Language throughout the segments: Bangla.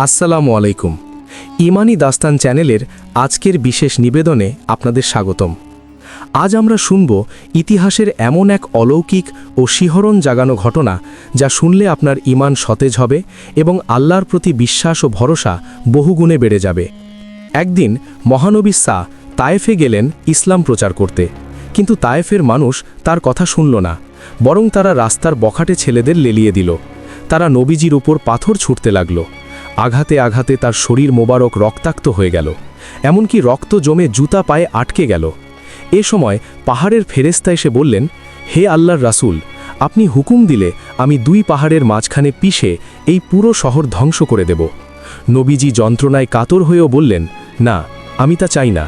আসসালামু আলাইকুম। ইমানি দাস্তান চ্যানেলের আজকের বিশেষ নিবেদনে আপনাদের স্বাগতম। আজ আমরা শুনব ইতিহাসের এমন এক অলৌকিক ও শিহরণ জাগানো ঘটনা, যা শুনলে আপনার ঈমান সতেজ হবে এবং আল্লাহর প্রতি বিশ্বাস ও ভরসা বহুগুণে বেড়ে যাবে। একদিন মহানবী সা তায়েফে গেলেন ইসলাম প্রচার করতে, কিন্তু তায়েফের মানুষ তার কথা শুনল না, বরং তারা রাস্তার বখাটে ছেলেদের লেলিয়ে দিল। তারা নবীজির উপর পাথর ছুঁড়তে লাগল। আঘাতে আঘাতে তার শরীর মোবারক রক্তাক্ত হয়ে গেল, এমনকি রক্ত জমে জুতা পায়ে আটকে গেল। এ সময় পাহাড়ের ফেরেশতা এসে বললেন, হে আল্লাহর রাসূল, আপনি হুকুম দিলে আমি দুই পাহাড়ের মাঝখানে পিষে এই পুরো শহর ধ্বংস করে দেব। নবীজি যন্ত্রণায় কাতর হয়েও বললেন, না, আমি তা চাই না।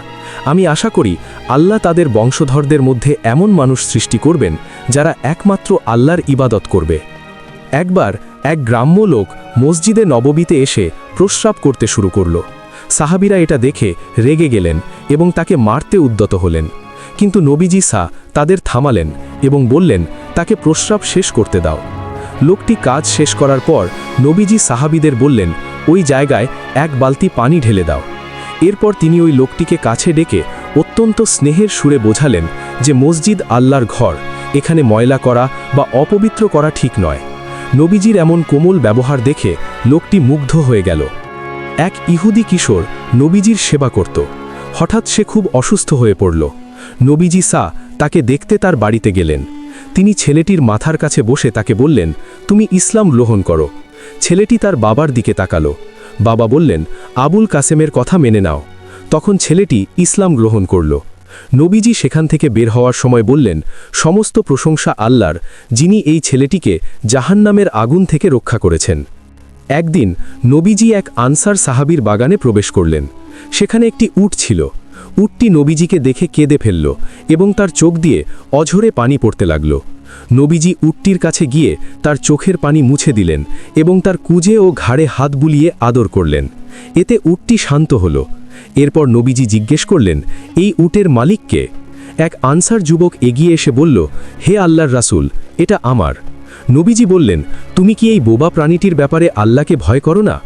আমি আশা করি আল্লাহ তাদের বংশধরদের মধ্যে এমন মানুষ সৃষ্টি করবেন যারা একমাত্র আল্লাহর ইবাদত করবে। একবার এক গ্রাম্য লোক মসজিদে নববীতে এসে প্রস্রাব করতে শুরু করল। সাহাবীরা এটা দেখে রেগে গেলেন এবং তাকে মারতে উদ্যত হলেন, কিন্তু নবীজি তাদের থামালেন এবং বললেন, তাকে প্রস্রাব শেষ করতে দাও। লোকটি কাজ শেষ করার পর নবীজি সাহাবীদের বললেন, ওই জায়গায় এক বালতি পানি ঢেলে দাও। এরপর তিনি ওই লোকটিকে কাছে ডেকে অত্যন্ত স্নেহের সুরে বোঝালেন যে মসজিদ আল্লাহর ঘর, এখানে ময়লা করা বা অপবিত্র করা ঠিক নয়। নবীজির এমন কোমল ব্যবহার দেখে লোকটি মুগ্ধ হয়ে গেল। এক ইহুদি কিশোর নবীজির সেবা করত। হঠাৎ সে খুব অসুস্থ হয়ে পড়ল। নবীজি তাকে দেখতে তার বাড়িতে গেলেন। তিনি ছেলেটির মাথার কাছে বসে তাকে বললেন, তুমি ইসলাম গ্রহণ করো। ছেলেটি তার বাবার দিকে তাকালো। বাবা বললেন, আবুল কাসেমের কথা মেনে নাও। তখন ছেলেটি ইসলাম গ্রহণ করল। নবীজি সেখান থেকে বের হওয়ার সময় বললেন, সমস্ত প্রশংসা আল্লাহর, যিনি এই ছেলেটিকে জাহান্নামের আগুন থেকে রক্ষা করেছেন। একদিন নবীজি এক আনসার সাহাবীর বাগানে প্রবেশ করলেন। সেখানে একটি উট ছিল। উটটি নবীজিকে দেখে কেঁদে ফেলল এবং তার চোখ দিয়ে অঝরে পানি পড়তে লাগল। নবীজি উটটির কাছে গিয়ে তার চোখের পানি মুছে দিলেন এবং তার কুঁজে ও ঘাড়ে হাত বুলিয়ে আদর করলেন। এতে উটটি শান্ত হল। এরপর নবীজি জিজ্ঞেস করলেন, এই উটের মালিক কে? এক আনসার যুবক এগিয়ে এসে বলল, হে আল্লাহর রাসূল, এটা আমার। নবীজি বললেন, তুমি কি এই বোবা প্রাণীটির ব্যাপারে আল্লাহকে ভয় করো না?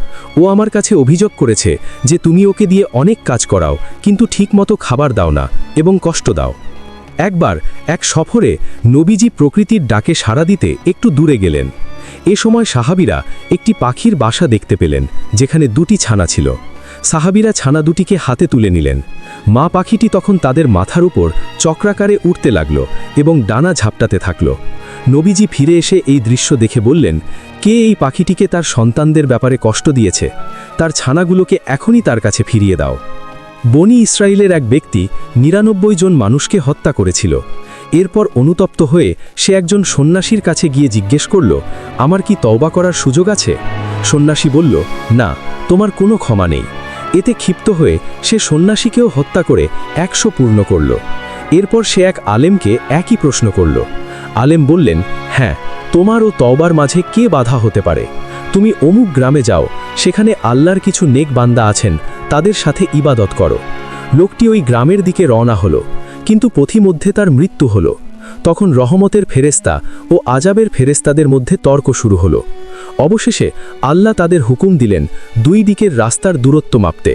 ও আমার কাছে অভিযোগ করেছে যে তুমি ওকে দিয়ে অনেক কাজ করাও, কিন্তু ঠিকমতো খাবার দাও না এবং কষ্ট দাও। একবার এক সফরে নবীজি প্রকৃতির ডাকে সাড়া দিতে একটু দূরে গেলেন। এ সময় সাহাবীরা একটি পাখির বাসা দেখতে পেলেন, যেখানে দুটি ছানা ছিল। সাহাবীরা ছানা দুটিকে হাতে তুলে নিলেন। মা পাখিটি তখন তাদের মাথার উপর চক্রাকারে উঠতে লাগল এবং ডানা ঝাপটাতে থাকল। নবীজি ফিরে এসে এই দৃশ্য দেখে বললেন, কে এই পাখিটিকে তার সন্তানদের ব্যাপারে কষ্ট দিয়েছে? তার ছানাগুলোকে এখনই তার কাছে ফিরিয়ে দাও। বনি ইসরায়েলের এক ব্যক্তি ৯৯ জন মানুষকে হত্যা করেছিল। এরপর অনুতপ্ত হয়ে সে একজন সন্ন্যাসীর কাছে গিয়ে জিজ্ঞেস করল, আমার কি তওবা করার সুযোগ আছে? সন্ন্যাসী বলল, না, তোমার কোনো ক্ষমা নেই। এতে ক্ষিপ্ত হয়ে সে সন্ন্যাসীকেও হত্যা করে ১০০ পূর্ণ করল। এরপর সে এক আলেমকে একই প্রশ্ন করল। আলেম বললেন, হ্যাঁ, তোমার ও তওবার মাঝে কে বাধা হতে পারে? তুমি অমুক গ্রামে যাও, সেখানে আল্লাহর কিছু নেক বান্দা আছেন, তাদের সাথে ইবাদত করো। লোকটি ওই গ্রামের দিকে রওনা হলো, কিন্তু পথিমধ্যে তার মৃত্যু হলো। তখন রহমতের ফেরেশতা ও আজাবের ফেরেশতাদের মধ্যে তর্ক শুরু হলো। অবশেষে আল্লাহ তাদের হুকুম দিলেন দুই দিকের রাস্তার দূরত্ব মাপতে।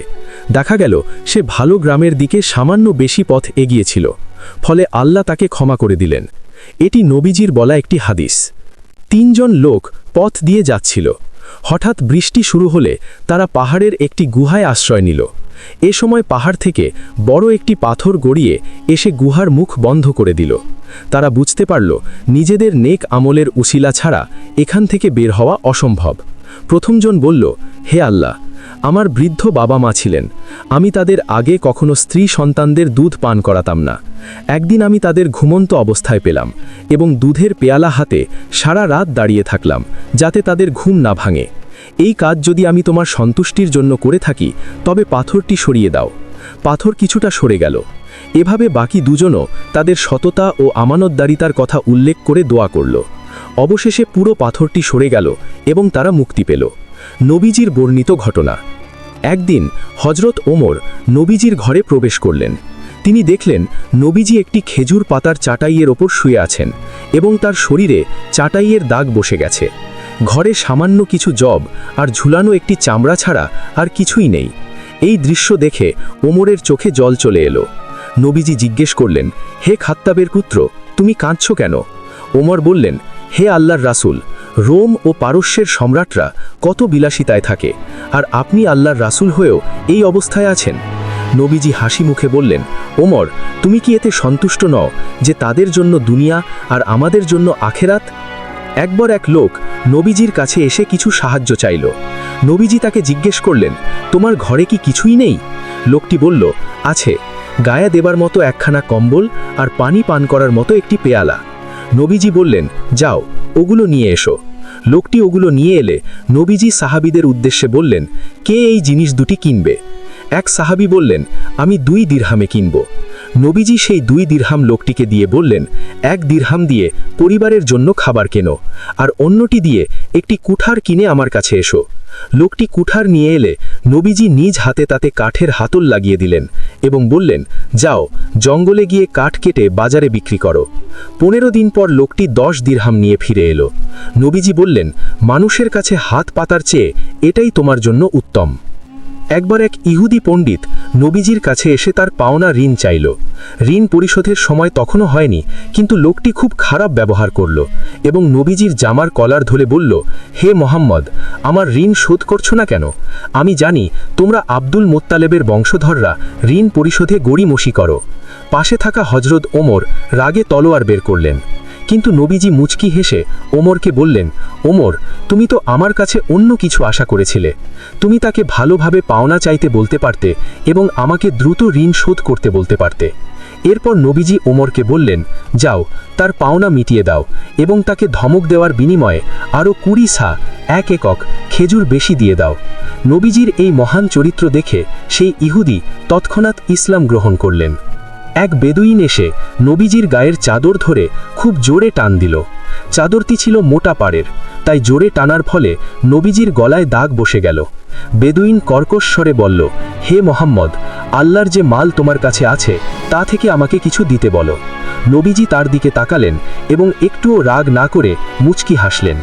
দেখা গেল সে ভালো গ্রামের দিকে সামান্য বেশি পথ এগিয়েছিল, ফলে আল্লাহ তাকে ক্ষমা করে দিলেন। এটি নবীজির বলা একটি হাদিস। ৩ জন লোক পথ দিয়ে যাচ্ছিল। হঠাৎ বৃষ্টি শুরু হলে তারা পাহাড়ের একটি গুহায় আশ্রয় নিল। এ সময় পাহাড় থেকে বড় একটি পাথর গড়িয়ে এসে গুহার মুখ বন্ধ করে দিল। তারা বুঝতে পারল নিজেদের নেক আমলের উসিলা ছাড়া এখান থেকে বের হওয়া অসম্ভব। প্রথমজন বলল, হে আল্লাহ, আমার বৃদ্ধ বাবা মা ছিলেন। আমি তাদের আগে কখনো স্ত্রী সন্তানদের দুধ পান করাতাম না। একদিন আমি তাদের ঘুমন্ত অবস্থায় পেলাম এবং দুধের পেয়ালা হাতে সারা রাত দাঁড়িয়ে থাকলাম, যাতে তাদের ঘুম না ভাঙে। এই কাজ যদি আমি তোমার সন্তুষ্টির জন্য করে থাকি, তবে পাথরটি সরিয়ে দাও। পাথর কিছুটা সরে গেল। এভাবে বাকি দুজনও তাদের সততা ও আমানতদারিতার কথা উল্লেখ করে দোয়া করল। অবশেষে পুরো পাথরটি সরে গেল এবং তারা মুক্তি পেল। নবীজির বর্ণিত ঘটনা। একদিন হযরত ওমর নবীজির ঘরে প্রবেশ করলেন। তিনি দেখলেন নবীজি একটি খেজুর পাতার চাটাইয়ের ওপর শুয়ে আছেন এবং তার শরীরে চাটাইয়ের দাগ বসে গেছে। ঘরে সামান্য কিছু জব আর ঝুলানো একটি চামড়া ছাড়া আর কিছুই নেই। এই দৃশ্য দেখে ওমরের চোখে জল চলে এলো। নবীজি জিজ্ঞেস করলেন, হে খাত্তাবের পুত্র, তুমি কাঁদছ কেন? ওমর বললেন, হে আল্লাহর রাসূল, রোম ও পারস্যের সম্রাটরা কত বিলাসিতায় থাকে, আর আপনি আল্লাহর রাসূল হয়েও এই অবস্থায় আছেন। নবীজি হাসি মুখে বললেন, ওমর, তুমি কি এতে সন্তুষ্ট নও যে তাদের জন্য দুনিয়া আর আমাদের জন্য আখেরাত? একবার এক লোক নবীজির কাছে এসে কিছু সাহায্য চাইল। নবীজি তাকে জিজ্ঞেস করলেন, তোমার ঘরে কি কিছুই নেই? লোকটি বলল, আছে, গায়ে দেবার মতো একখানা কম্বল আর পানি পান করার মতো একটি পেয়ালা। নবীজি বললেন, যাও, ওগুলো নিয়ে এসো। লোকটি ওগুলো নিয়ে এলে নবীজি সাহাবীদের উদ্দেশ্যে বললেন, কে এই জিনিস দুটি কিনবে? এক সাহাবী বললেন, আমি 2 দিরহামে কিনব। নবীজি সেই 2 দিরহাম লোকটিকে দিয়ে বললেন, 1 দিরহাম দিয়ে পরিবারের জন্য খাবার কেনো, আর অন্যটি দিয়ে একটি কুঠার কিনে আমার কাছে এসো। লোকটি কুঠার নিয়ে এলে নবীজি নিজ হাতে তাতে কাঠের হাতল লাগিয়ে দিলেন এবং বললেন, যাও, জঙ্গলে গিয়ে কাঠ কেটে বাজারে বিক্রি করো। 15 দিন পর লোকটি 10 দিরহাম নিয়ে ফিরে এলো। নবীজি বললেন, মানুষের কাছে হাত পাতার চেয়ে এটাই তোমার জন্য উত্তম। একবার এক ইহুদি পণ্ডিত নবীজির কাছে এসে তার পাওনা ঋণ চাইল। ঋণ পরিশোধের সময় তখনও হয়নি, কিন্তু লোকটি খুব খারাপ ব্যবহার করল এবং নবীজির জামার কলার ধরে বলল, হে মোহাম্মদ, আমার ঋণ শোধ করছো না কেন? আমি জানি তোমরা আব্দুল মোত্তালেবের বংশধররা ঋণ পরিশোধে গড়িমসি করো। পাশে থাকা হজরত ওমর রাগে তলোয়ার বের করলেন, কিন্তু নবীজি মুচকি হেসে ওমরকে বললেন, ওমর, তুমি তো আমার কাছে অন্য কিছু আশা করেছিলে। তুমি তাকে ভালোভাবে পাওনা চাইতে বলতে পারতে এবং আমাকে দ্রুত ঋণ শোধ করতে বলতে পারতে। এরপর নবীজি ওমরকে বললেন, যাও, তার পাওনা মিটিয়ে দাও এবং তাকে ধমক দেওয়ার বিনিময়ে আরও 20 সা 1 একক খেজুর বেশি দিয়ে দাও। নবীজির এই মহান চরিত্র দেখে সেই ইহুদি তৎক্ষণাৎ ইসলাম গ্রহণ করলেন। এক বেদুইন এসে নবীজির গায়ের চাদর ধরে খুব জোরে টান দিল। চাদরটি ছিল মোটা পাড়ের, তাই জোরে টানার ফলে নবীজির গলায় দাগ বসে গেল। বেদুইন কর্কশ স্বরে বলল, হে মোহাম্মদ, আল্লাহর যে মাল তোমার কাছে আছে তা থেকে আমাকে কিছু দিতে বলো। নবীজি তার দিকে তাকালেন এবং একটুও রাগ না করে মুচকি হাসলেন।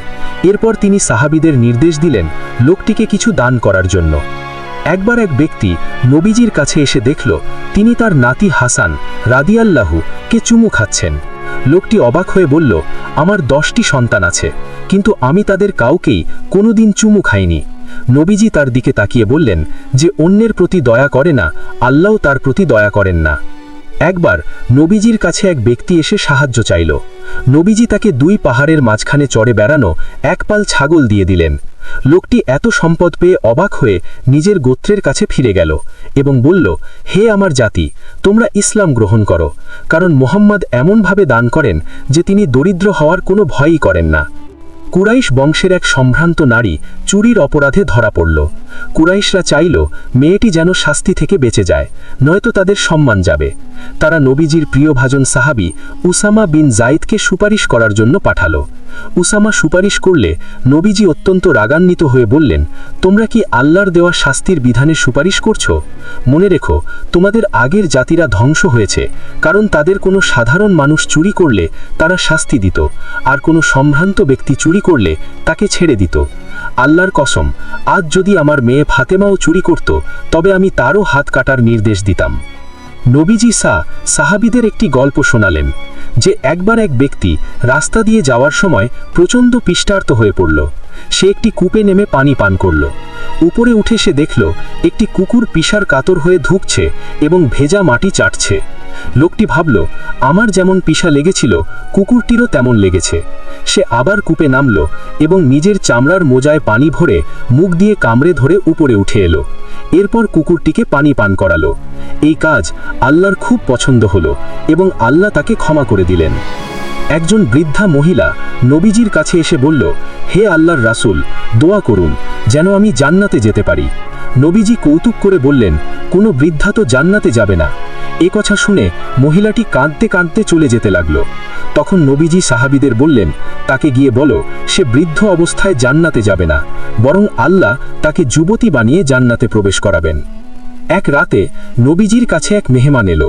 এরপর তিনি সাহাবীদের নির্দেশ দিলেন লোকটিকে কিছু দান করার জন্য। একবার এক ব্যক্তি নবীজির কাছে এসে দেখল তিনি তার নাতি হাসান রাদিয়াল্লাহু কে চুমু খাচ্ছেন। লোকটি অবাক হয়ে বলল, আমার 10টি সন্তান আছে, কিন্তু আমি তাদের কাউকেই কোনোদিন চুমু খাইনি। নবীজি তার দিকে তাকিয়ে বললেন, যে অন্যের প্রতি দয়া করে না, আল্লাহও তার প্রতি দয়া করেন না। একবার নবীজির কাছে এক ব্যক্তি এসে সাহায্য চাইল। নবীজি তাকে 2 পাহাড়ের মাঝখানে চড়ে বেড়ানো এক পাল ছাগল দিয়ে দিলেন। লোকটি এত সম্পদ পেয়ে অবাক হয়ে নিজের গোত্রের কাছে ফিরে গেল এবং বলল, হে আমার জাতি, তোমরা ইসলাম গ্রহণ করো, কারণ মুহাম্মদ এমনভাবে দান করেন যে তিনি দরিদ্র হওয়ার কোনো ভয়ই করেন না। কুরাইশ বংশের এক সম্ভ্রান্ত নারী চুরির অপরাধে ধরা পড়ল। কুরাইশরা চাইল মেয়েটি যেন শাস্তি থেকে বেঁচে যায়, নয়তো তাদের সম্মান যাবে। তারা নবীজির প্রিয়ভাজন সাহাবী উসামা বিন জাইদকে সুপারিশ করার জন্য পাঠালো। উসামা সুপারিশ করলে নবীজি অত্যন্ত রাগান্বিত হয়ে বললেন, তোমরা কি আল্লাহর দেওয়া শাস্তির বিধানের সুপারিশ করছো? মনে রেখো, তোমাদের আগের জাতিরা ধ্বংস হয়েছে, কারণ তাদের কোনো সাধারণ মানুষ চুরি করলে তারা শাস্তি দিত, আর কোনো সম্ভ্রান্ত ব্যক্তি চুরি করলে তাকে ছেড়ে দিত। আল্লাহর কসম, আজ যদি আমার মেয়ে ফাতেমাও চুরি করত, তবে আমি তারও হাত কাটার নির্দেশ দিতাম। নবীজি সাহাবীদের একটি গল্প শোনালেন যে একবার এক ব্যক্তি রাস্তা দিয়ে যাওয়ার সময় প্রচণ্ড পিষ্টার্ত হয়ে পড়ল। সে একটি কূপে নেমে পানি পান করল। উপরে উঠে সে দেখল একটি কুকুর পিশার কাতর হয়ে ধুঁকছে এবং ভেজা মাটি চাটছে। লোকটি ভাবল, আমার যেমন পিশা লেগেছিল কুকুরটিরও তেমন লেগেছে। সে আবার কূপে নামল এবং নিজের চামড়ার মোজায় পানি ভরে মুখ দিয়ে কামড়ে ধরে উপরে উঠে এলো। এরপর কুকুরটিকে পানি পান করালো। এই কাজ আল্লাহর খুব পছন্দ হলো এবং আল্লাহ তাকে ক্ষমা করে দিলেন। একজন বৃদ্ধা মহিলা নবীজির কাছে এসে বলল, হে আল্লাহর রাসূল, দোয়া করুন যেন আমি জান্নাতে যেতে পারি। নবীজি কৌতুক করে বললেন, কোনো বৃদ্ধা তো জান্নাতে যাবে না। এ কথা শুনে মহিলাটি কাঁদতে কাঁদতে চলে যেতে লাগলো। তখন নবীজি সাহাবীদের বললেন, তাকে গিয়ে বলো সে বৃদ্ধ অবস্থায় জান্নাতে যাবে না, বরং আল্লাহ তাকে যুবতী বানিয়ে জান্নাতে প্রবেশ করাবেন। এক রাতে নবীজির কাছে এক মেহমান এলো।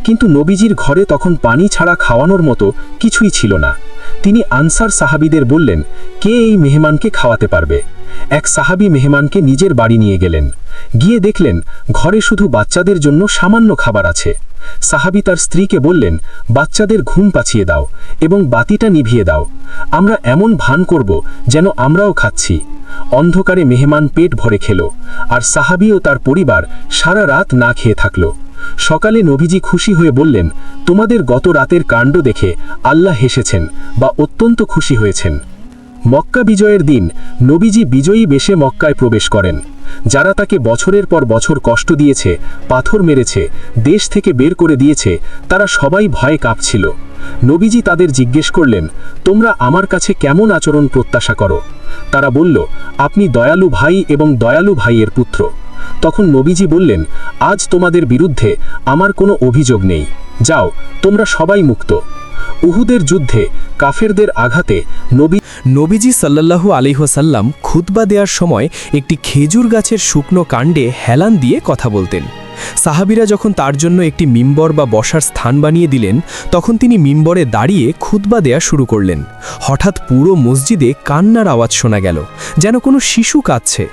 কিন্তু নবীজির ঘরে তখন পানি ছাড়া খাওয়ানোর মতো কিছুই ছিল না। তিনি আনসার সাহাবীদের বললেন, কে এই মেহমানকে খাওয়াতে পারবে? এক সাহাবী মেহমানকে নিজের বাড়ি নিয়ে গেলেন। গিয়ে দেখলেন ঘরে শুধু বাচ্চাদের জন্য সামান্য খাবার আছে। সাহাবী তার স্ত্রীকে বললেন, বাচ্চাদের ঘুম পাছিয়ে দাও এবং বাতিটা নিভিয়ে দাও। আমরা এমন ভান করব যেন আমরাও খাচ্ছি। অন্ধকারে মেহমান পেট ভরে খেল, আর সাহাবী ও তার পরিবার সারা রাত না খেয়ে থাকল। সকালে নবীজি খুশি হয়ে বললেন, তোমাদের গত রাতের কাণ্ড দেখে আল্লাহ হেসেছেন বা অত্যন্ত খুশি হয়েছেন। মক্কা বিজয়ের দিন নবীজি বিজয়ী বেশে মক্কায় প্রবেশ করেন। যারা তাকে বছরের পর বছর কষ্ট দিয়েছে, পাথর মেরেছে, দেশ থেকে বের করে দিয়েছে, তারা সবাই ভয়ে কাঁপছিল। নবীজি তাদের জিজ্ঞেস করলেন, তোমরা আমার কাছে কেমন আচরণ প্রত্যাশা করো? তারা বলল, আপনি দয়ালু ভাই এবং দয়ালু ভাইয়ের পুত্র। তখন নবীজি বললেন, আজ তোমাদের বিরুদ্ধে আমার কোনো অভিযোগ নেই, যাও, তোমরা সবাই মুক্ত। উহুদের যুদ্ধে কাফেরদের আঘাতে নবীজি সাল্লাল্লাহু আলাইহি ওয়াসাল্লাম খুতবা দেওয়ার সময় একটি খেজুর গাছের শুকনো কাণ্ডে হেলান দিয়ে কথা বলতেন। সাহাবীরা যখন তার জন্য একটি মিম্বর বা বসার স্থান বানিয়ে দিলেন, তখন তিনি মিম্বরে দাঁড়িয়ে খুতবা দেয়া শুরু করলেন। হঠাৎ পুরো মসজিদে কান্নার আওয়াজ শোনা গেল, যেন কোনো শিশু কাঁদছে।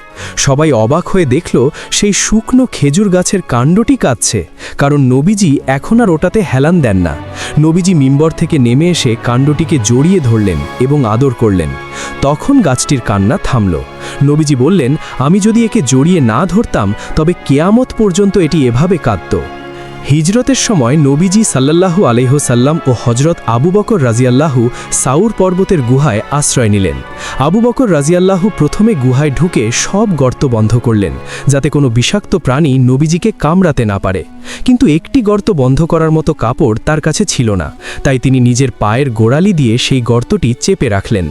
সবাই অবাক হয়ে দেখল সেই শুকনো খেজুর গাছের কাণ্ডটি কাঁদছে, কারণ নবীজি এখন আর ওটাতে হেলান দেন না। নবীজি মিম্বর থেকে নেমে এসে কাণ্ডটিকে জড়িয়ে ধরলেন এবং আদর করলেন। তখন গাছটির কান্না থামল। নবীজি বললেন, আমি যদি একে জড়িয়ে না ধরতাম তবে কেয়ামত পর্যন্ত এটি এভাবে কাঁদত। হিজরতের সময় নবীজি সাল্লাল্লাহু আলাইহি ওয়াসাল্লাম ও হজরত আবু বকর রাজিয়াল্লাহু সাউর পর্বতের গুহায় আশ্রয় নিলেন। আবু বকর রাজিয়াল্লাহু প্রথমে গুহায় ঢুকে সব গর্ত বন্ধ করলেন, যাতে কোনো বিষাক্ত প্রাণী নবীজিকে কামড়াতে না পারে। কিন্তু একটি গর্ত বন্ধ করার মতো কাপড় তার কাছে ছিল না, তাই তিনি নিজের পায়ের গোড়ালি দিয়ে সেই গর্তটি চেপে রাখলেন।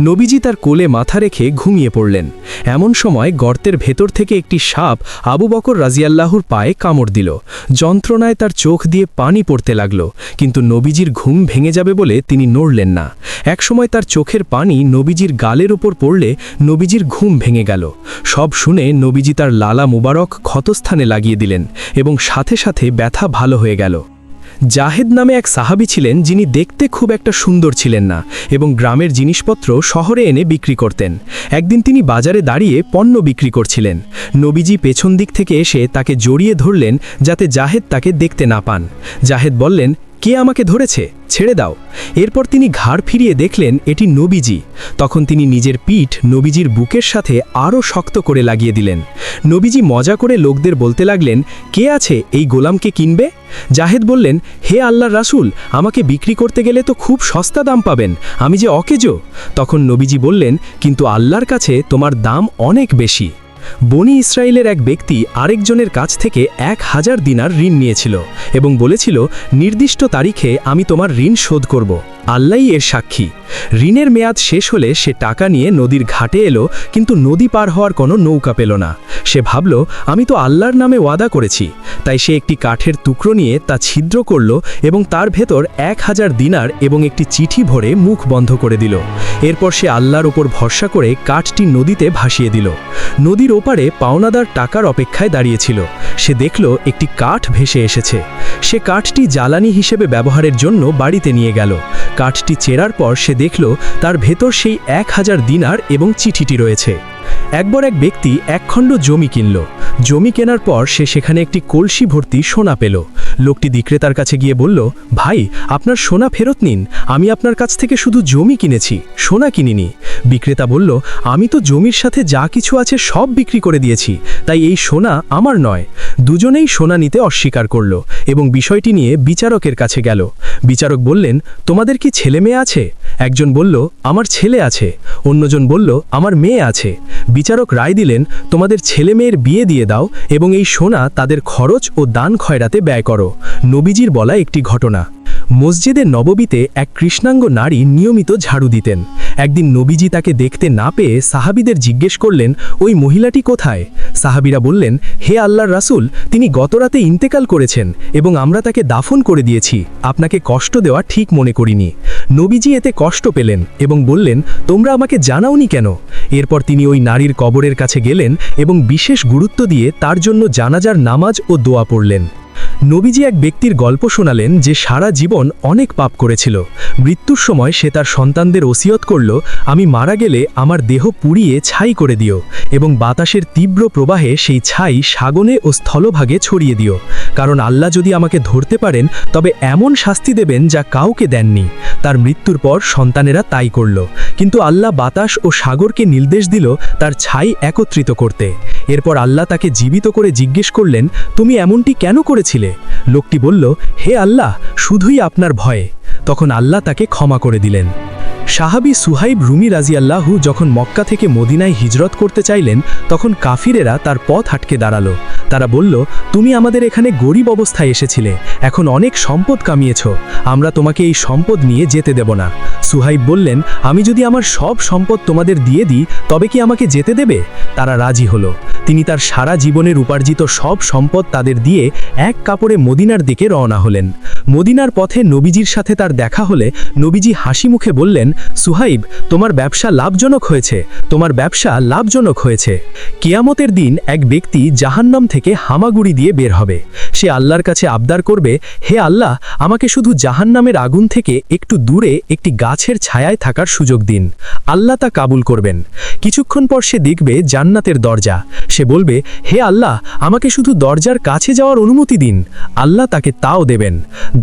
নবীজি তার কোলে মাথা রেখে ঘুমিয়ে পড়লেন। এমন সময় গর্তের ভেতর থেকে একটি সাপ আবু বকর রাজিয়াল্লাহুর পায়ে কামড় দিল। যন্ত্রণায় তার চোখ দিয়ে পানি পড়তে লাগল, কিন্তু নবীজির ঘুম ভেঙে যাবে বলে তিনি নড়লেন না। একসময় তার চোখের পানি নবীজির গালের ওপর পড়লে নবীজির ঘুম ভেঙে গেল। সব শুনে নবীজি তার লালা মুবারক ক্ষতস্থানে লাগিয়ে দিলেন এবং সাথে সাথে ব্যথা ভালো হয়ে গেল। জাহেদ নামে এক সাহাবী ছিলেন, যিনি দেখতে খুব একটা সুন্দর ছিলেন না এবং গ্রামের জিনিসপত্র শহরে এনে বিক্রি করতেন। একদিন তিনি বাজারে দাঁড়িয়ে পণ্য বিক্রি করছিলেন। নবীজি পেছন দিক থেকে এসে তাকে জড়িয়ে ধরলেন, যাতে জাহেদ তাকে দেখতে না পান। জাহেদ বললেন, কে আমাকে ধরেছে? ছেড়ে দাও। এরপর তিনি ঘাড় ফিরিয়ে দেখলেন এটি নবীজি। তখন তিনি নিজের পিঠ নবীজির বুকের সাথে আরও শক্ত করে লাগিয়ে দিলেন। নবীজি মজা করে লোকদের বলতে লাগলেন, কে আছে এই গোলামকে কিনবে? জাহেদ বললেন, হে আল্লাহর রাসূল, আমাকে বিক্রি করতে গেলে তো খুব সস্তা দাম পাবেন, আমি যে অকেজো। তখন নবীজি বললেন, কিন্তু আল্লাহর কাছে তোমার দাম অনেক বেশি। বনি ইসরায়েলের এক ব্যক্তি আরেকজনের কাছ থেকে 1000 দিনার ঋণ নিয়েছিল এবং বলেছিল, নির্দিষ্ট তারিখে আমি তোমার ঋণ শোধ করব। আল্লাহই এর সাক্ষী। ঋণের মেয়াদ শেষ হলে সে টাকা নিয়ে নদীর ঘাটে এলো, কিন্তু নদী পার হওয়ার কোনো নৌকা পেল না। সে ভাবল, আমি তো আল্লাহর নামে ওয়াদা করেছি। তাই সে একটি কাঠের টুকরো নিয়ে তা ছিদ্র করল এবং তার ভেতর 1000 দিনার এবং একটি চিঠি ভরে মুখ বন্ধ করে দিল। এরপর সে আল্লাহর উপর ভরসা করে কাঠটি নদীতে ভাসিয়ে দিল। নদীর ওপারে পাওনাদার টাকার অপেক্ষায় দাঁড়িয়েছিল। সে দেখল একটি কাঠ ভেসে এসেছে। সে কাঠটি জ্বালানি হিসেবে ব্যবহারের জন্য বাড়িতে নিয়ে গেল। কাঠটি চেরার পর সে দেখল তার ভেতর সেই 1000 দিনার এবং চিঠিটি রয়েছে। একবার এক ব্যক্তি এক খণ্ড জমি কিনল। জমি কেনার পর সে সেখানে একটি কলসি ভর্তি সোনা পেল। লোকটি বিক্রেতার কাছে গিয়ে বলল, ভাই, আপনার সোনা ফেরত নিন, আমি আপনার কাছ থেকে শুধু জমি কিনেছি, সোনা কিনিনি। বিক্রেতা বলল, আমি তো জমির সাথে যা কিছু আছে সব বিক্রি করে দিয়েছি, তাই এই সোনা আমার নয়। দুজনেই সোনা নিতে অস্বীকার করল এবং বিষয়টি নিয়ে বিচারকের কাছে গেল। বিচারক বললেন, তোমাদের কি ছেলে মেয়ে আছে? একজন বলল, আমার ছেলে আছে। অন্যজন বলল, আমার মেয়ে আছে। বিচারক রায় দিলেন, তোমাদের ছেলে মেয়ের বিয়ে দিয়ে দাও এবং এই সোনা তাদের খরচ ও দান খয়রাতে ব্যয় করো। নবীজির বলা একটি ঘটনা। মসজিদে নববীতে এক কৃষ্ণাঙ্গ নারী নিয়মিত ঝাড়ু দিতেন। একদিন নবীজি তাকে দেখতে না পেয়ে সাহাবীদের জিজ্ঞেস করলেন, ওই মহিলাটি কোথায়? সাহাবীরা বললেন, হে আল্লাহর রাসূল, তিনি গতরাতে ইন্তেকাল করেছেন এবং আমরা তাকে দাফন করে দিয়েছি, আপনাকে কষ্ট দেওয়া ঠিক মনে করিনি। নবীজি এতে কষ্ট পেলেন এবং বললেন, তোমরা আমাকে জানাওনি কেন? এরপর তিনি ওই নারীর কবরের কাছে গেলেন এবং বিশেষ গুরুত্ব দিয়ে তার জন্য জানাজার নামাজ ও দোয়া পড়লেন। নবীজি এক ব্যক্তির গল্প শোনালেন যে সারা জীবন অনেক পাপ করেছিল। মৃত্যুর সময় সে তার সন্তানদের ওসিয়ত করল, আমি মারা গেলে আমার দেহ পুড়িয়ে ছাই করে দিও এবং বাতাসের তীব্র প্রবাহে সেই ছাই সাগরে ও স্থলভাগে ছড়িয়ে দিও, কারণ আল্লাহ যদি আমাকে ধরতে পারেন তবে এমন শাস্তি দেবেন যা কাউকে দেননি। তার মৃত্যুর পর সন্তানেরা তাই করল, কিন্তু আল্লাহ বাতাস ও সাগরকে নির্দেশ দিল তার ছাই একত্রিত করতে। এরপর আল্লাহ তাকে জীবিত করে জিজ্ঞেস করলেন, তুমি এমনটি কেন করেছিলে? লোকটি বলল, হে আল্লাহ, শুধুই আপনার ভয়ে। তখন আল্লাহ তাকে ক্ষমা করে দিলেন। সাহাবী সুহাইব রুমি রাজিয়াল্লাহু যখন মক্কা থেকে মদিনায় হিজরত করতে চাইলেন, তখন কাফিরেরা তার পথ আটকে দাঁড়ালো। তারা বলল, তুমি আমাদের এখানে গরিব অবস্থায় এসেছিলে, এখন অনেক সম্পদ কামিয়েছ, আমরা তোমাকে এই সম্পদ নিয়ে যেতে দেব না। সুহাইব বললেন, আমি যদি আমার সব সম্পদ তোমাদের দিয়ে দিই তবে কি আমাকে যেতে দেবে? তারা রাজি হলো। তিনি তার সারা জীবনের উপার্জিত সব সম্পদ তাদের দিয়ে এক কাপড়ে মদিনার দিকে রওনা হলেন। মদিনার পথে নবীজির সাথে তার দেখা হলে নবীজি হাসি মুখে বললেন, সুহাইব, তোমার ব্যবসা লাভজনক হয়েছে, তোমার ব্যবসা লাভজনক হয়েছে। কিয়ামতের দিন এক ব্যক্তি জাহান্নাম থেকে হামাগুড়ি দিয়ে বের হবে। সে আল্লাহর কাছে আবদার করবে, হে আল্লাহ, আমাকে শুধু জাহান্নামের আগুন থেকে একটু দূরে একটি গাছের ছায়ায় থাকার সুযোগ দিন। আল্লাহ তা কাবুল করবেন। কিছুক্ষণ পর সে দেখবে জান্নাতের দরজা। সে বলবে, হে আল্লাহ, আমাকে শুধু দরজার কাছে যাওয়ার অনুমতি দিন। আল্লাহ তাকে তাও দেবেন।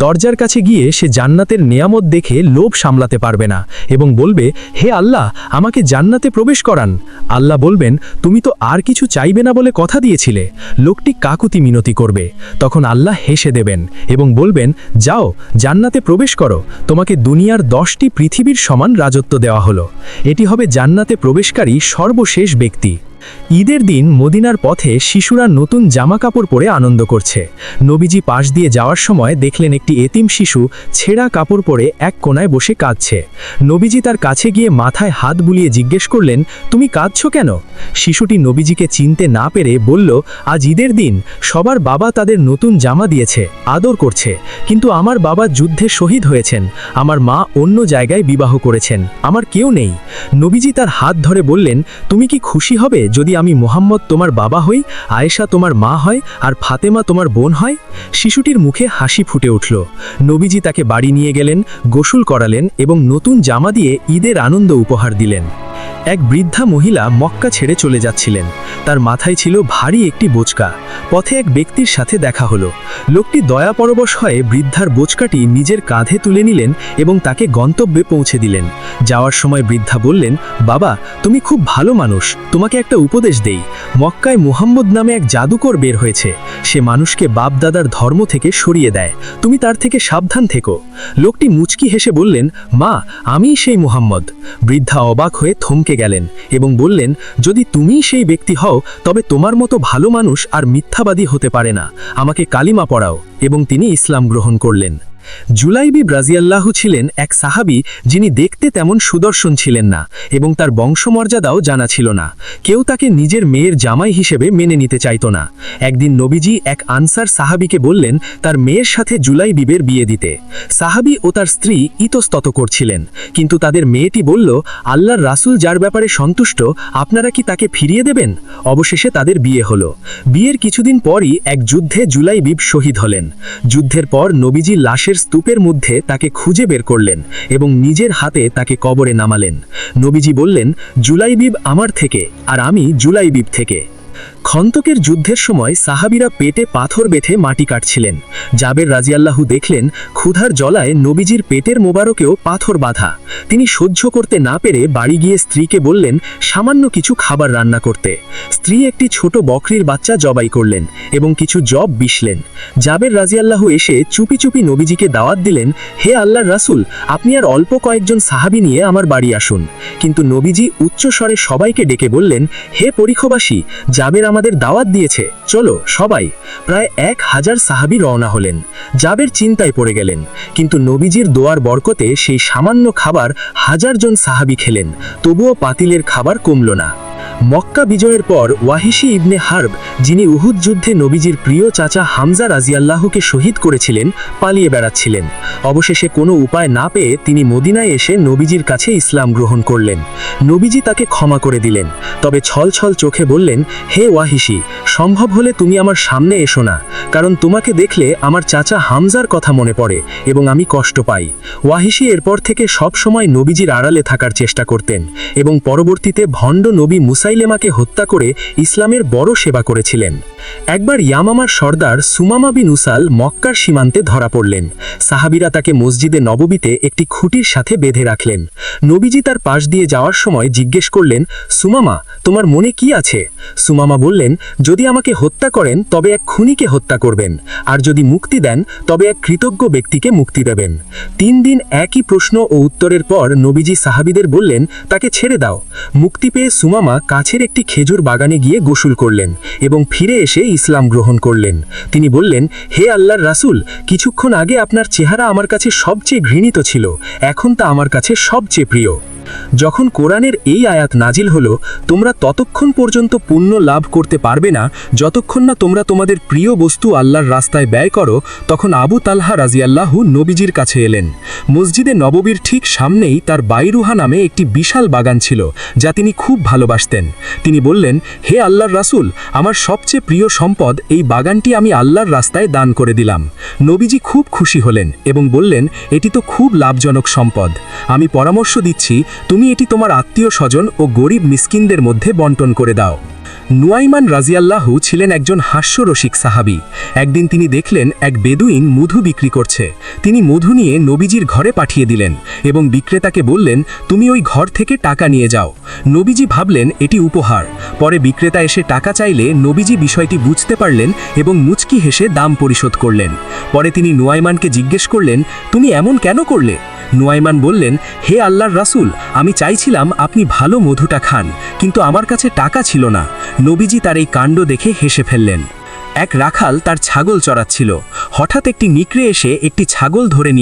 দরজার কাছে গিয়ে সে জান্নাতের নেয়ামত দেখে লোভ সামলাতে পারবে না এবং বলবে, হে আল্লাহ, আমাকে জান্নাতে প্রবেশ করান। আল্লাহ বলবেন, তুমি তো আর কিছু চাইবে না বলে কথা দিয়েছিলে। লোকটি কাকুতি মিনতি করবে। তখন আল্লাহ হেসে দেবেন এবং বলবেন, যাও, জান্নাতে প্রবেশ করো, তোমাকে দুনিয়ার 10টি পৃথিবীর সমান রাজত্ব দেওয়া হলো। এটি হবে জান্নাতে প্রবেশকারী সর্বশেষ ব্যক্তি। ঈদের দিন মদিনার পথে শিশুরা নতুন জামা কাপড় পরে আনন্দ করছে। নবীজি পাশ দিয়ে যাওয়ার সময় দেখলেন একটি এতিম শিশু ছেঁড়া কাপড় পরে এক কোণায় বসে কাঁদছে। নবীজি তার কাছে গিয়ে মাথায় হাত বুলিয়ে জিজ্ঞেস করলেন, তুমি কাঁদছো কেন? শিশুটি নবীজিকে চিনতে না পেরে বলল, আজ ঈদের দিন, সবার বাবা তাদের নতুন জামা দিয়েছে, আদর করছে, কিন্তু আমার বাবা যুদ্ধে শহীদ হয়েছেন, আমার মা অন্য জায়গায় বিবাহ করেছেন, আমার কেউ নেই। নবীজি তার হাত ধরে বললেন, তুমি কি খুশি হবে যদি আমি মুহাম্মদ তোমার বাবা হই, আয়েশা তোমার মা হয় আর ফাতেমা তোমার বোন হয়? শিশুটির মুখে হাসি ফুটে উঠল। নবীজি তাকে বাড়ি নিয়ে গেলেন, গোসল করালেন এবং নতুন জামা দিয়ে ঈদের আনন্দ উপহার দিলেন। এক বৃদ্ধা মহিলা মক্কা ছেড়ে চলে যাচ্ছিলেন। তার মাথায় ছিল ভারী একটি বোঁচকা। পথে এক ব্যক্তির সাথে দেখা হলো। লোকটি দয়াপরবশ হয়ে বৃদ্ধার বোঁচকাটি নিজের কাঁধে তুলে নিলেন এবং তাকে গন্তব্যে পৌঁছে দিলেন। যাওয়ার সময় বৃদ্ধা বললেন, বাবা, তুমি খুব ভালো মানুষ, তোমাকে একটা উপদেশ দেই। মক্কায় মুহাম্মদ নামে এক জাদুকর বের হয়েছে। সে মানুষকে বাপ দাদার ধর্ম থেকে সরিয়ে দেয়, তুমি তার থেকে সাবধান থেকো। লোকটি মুচকি হেসে বললেন, মা, আমিই সেই মুহাম্মদ। বৃদ্ধা অবাক হয়ে থমকে গেলেন এবং বললেন, যদি তুমিই সেই ব্যক্তি হও তবে তোমার মতো ভালো মানুষ আর মিথ্যাবাদী হতে পারে না, আমাকে কালিমা পড়াও। এবং তিনি ইসলাম গ্রহণ করলেন। জুলাইবিব রাজিয়াল্লাহু ছিলেন এক সাহাবী যিনি দেখতে তেমন সুদর্শন ছিলেন না এবং তার বংশমর্যাদাও জানা ছিল না। কেউ তাকে নিজের মেয়ের জামাই হিসেবে মেনে নিতে চাইত না। একদিন নবীজি এক আনসার সাহাবীকে বললেন তার মেয়ের সাথে জুলাইবিবের বিয়ে দিতে। সাহাবী ও তার স্ত্রী ইতস্তত করছিলেন, কিন্তু তাদের মেয়েটি বলল, আল্লাহর রাসূল যার ব্যাপারে সন্তুষ্ট, আপনারা কি তাকে ফিরিয়ে দেবেন? অবশেষে তাদের বিয়ে হলো। বিয়ের কিছুদিন পরই এক যুদ্ধে জুলাইবিব শহীদ হলেন। যুদ্ধের পর নবীজি লাশের স্তূপের মধ্যে তাকে খুঁজে বের করলেন এবং নিজের হাতে তাকে কবরে নামালেন। নবীজি বললেন, জুলাইবিব আমার থেকে আর আমি জুলাইবিব থেকে। খন্দকের যুদ্ধের সময় সাহাবীরা পেটে পাথর বেঁধে মাটি কাটছিলেন। জাবের রাজিয়াল্লাহু দেখলেন ক্ষুধার জ্বালায় নবীজির পেটের মোবারকেও পাথর বাঁধা। তিনি সহ্য করতে না পেরে বাড়ি গিয়ে স্ত্রীকে বললেন সামান্য কিছু খাবার রান্না করতে। স্ত্রী একটি ছোট বকরির বাচ্চা জবাই করলেন এবং কিছু জব বিশলেন। জাবের রাজিয়াল্লাহু এসে চুপি চুপি নবীজিকে দাওয়াত দিলেন, হে আল্লাহর রাসূল, আপনি আর অল্প কয়েকজন সাহাবী নিয়ে আমার বাড়ি আসুন। কিন্তু নবীজি উচ্চস্বরে সবাইকে ডেকে বললেন, হে পরিখবাসী, জাবের আমাদের দাওয়াত দিয়েছে, চলো সবাই। প্রায় 1000 সাহাবী রওনা হলেন। জাবের চিন্তায় পড়ে গেলেন, কিন্তু নবীজির দোয়ার বরকতে সেই সামান্য খাবার 1000 জন সাহাবী খেলেন, তবুও পাতিলের খাবার কমল না। মক্কা বিজয়ের পর ওয়াহিশি ইবনে হার্ব, যিনি উহুদ যুদ্ধে নবীজির প্রিয় চাচা হামজা রাজিয়াল্লাহুকে শহীদ করেছিলেন, পালিয়ে বেড়াচ্ছিলেন। অবশেষে কোনো উপায় না পেয়ে তিনি মদিনায় এসে নবীজির কাছে ইসলাম গ্রহণ করলেন। নবীজি তাকে ক্ষমা করে দিলেন, তবে ছল ছল চোখে বললেন, হে ওয়াহিশি, সম্ভব হলে তুমি আমার সামনে এসো না, কারণ তোমাকে দেখলে আমার চাচা হামজার কথা মনে পড়ে এবং আমি কষ্ট পাই। ওয়াহিশি এরপর থেকে সব সময় নবীজির আড়ালে থাকার চেষ্টা করতেন এবং পরবর্তীতে ভণ্ড নবী মুসাইলেমাকে হত্যা করে ইসলামের বড় সেবা করেছিলেন। একবার ইয়ামামার সর্দার সুমামা বিন উসাল মক্কার সীমান্তে ধরা পড়লেন। সাহাবীরা তাকে মসজিদে নববীতে একটি খুঁটির সাথে বেঁধে রাখলেন। নবীজি তার পাশ দিয়ে যাওয়ার সময় জিজ্ঞেস করলেন, সুমামা, তোমার মনে কি আছে? সুমামা বললেন, যদি আমাকে হত্যা করেন তবে এক খুনিকে হত্যা করবেন, আর যদি মুক্তি দেন তবে এক কৃতজ্ঞ ব্যক্তিকে মুক্তি দেবেন। 3 দিন একই প্রশ্ন ও উত্তরের পর নবীজি সাহাবীদের বললেন, তাকে ছেড়ে দাও। মুক্তি পেয়ে সুমামা কাছের একটি খেজুর বাগানে গিয়ে গোসল করলেন এবং ফিরে এসে ইসলাম গ্রহণ করলেন। তিনি বললেন, হে আল্লাহর রাসূল, কিছুক্ষণ আগে আপনার চেহারা আমার কাছে সবচেয়ে ঘৃণিত ছিল, এখন তা আমার কাছে সবচেয়ে প্রিয়। যখন কোরআনের এই আয়াত নাজিল হলো, তোমরা ততক্ষণ পর্যন্ত পুণ্য লাভ করতে পারবে না যতক্ষণ না তোমরা তোমাদের প্রিয় বস্তু আল্লাহর রাস্তায় ব্যয় করো, তখন আবু তালহা রাজিয়াল্লাহু নবীজির কাছে এলেন। মসজিদে নববীর ঠিক সামনেই তার বাইরুহা নামে একটি বিশাল বাগান ছিল, যা তিনি খুব ভালোবাসতেন। তিনি বললেন, হে আল্লাহর রাসূল, আমার সবচেয়ে প্রিয় সম্পদ এই বাগানটি আমি আল্লাহর রাস্তায় দান করে দিলাম। নবীজি খুব খুশি হলেন এবং বললেন, এটি তো খুব লাভজনক সম্পদ। আমি পরামর্শ দিচ্ছি, তুমি এটি তোমার আত্মীয় স্বজন ও গরিব মিসকিনদের মধ্যে বন্টন করে দাও। নুয়াইমান রাজিয়াল্লাহু ছিলেন একজন হাস্যরসিক সাহাবী। একদিন তিনি দেখলেন এক বেদুইন মধু বিক্রি করছে। তিনি মধু নিয়ে নবীজির ঘরে পাঠিয়ে দিলেন এবং বিক্রেতাকে বললেন, তুমি ওই ঘর থেকে টাকা নিয়ে যাও। নবীজি ভাবলেন এটি উপহার। পরে বিক্রেতা এসে টাকা চাইলে নবীজি বিষয়টি বুঝতে পারলেন এবং মুচকি হেসে দাম পরিশোধ করলেন। পরে তিনি নুয়াইমানকে জিজ্ঞেস করলেন, তুমি এমন কেন করলে? নুয়াইমান বললেন, হে আল্লাহর রাসূল, আমি চাইছিলাম আপনি ভালো মধুটা খান, কিন্তু আমার কাছে টাকা ছিল না। নবীজি তার এই কাণ্ড দেখে হেসে ফেললেন। এক রাখাল তার ছাগল চড়াচ্ছিল। হঠাৎ একটি নিকড়ে এসে একটি ছাগল ধরে নিয়ে